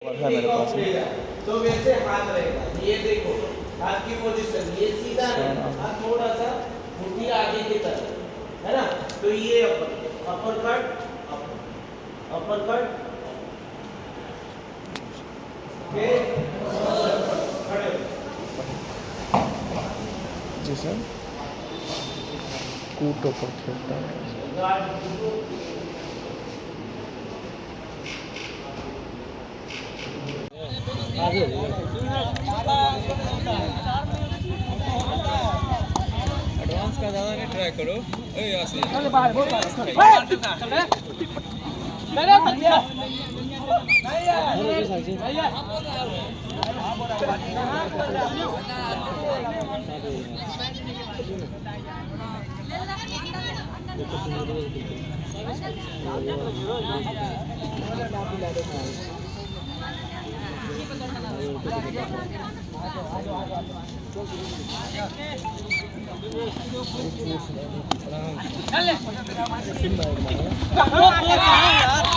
है मेरे पास में। तो वैसे हाथ रहेगा, ये देखो हाथ की पोजीशन, ये सीधा नहीं, हाथ थोड़ा सा मुट्ठी आगे की तरफ, है ना। तो ये upper cut, upper cut, okay, खड़े हो। जी सर, कूटों पर खेलता है। एडवांस का ज़्यादा नहीं ट्राई करो। यार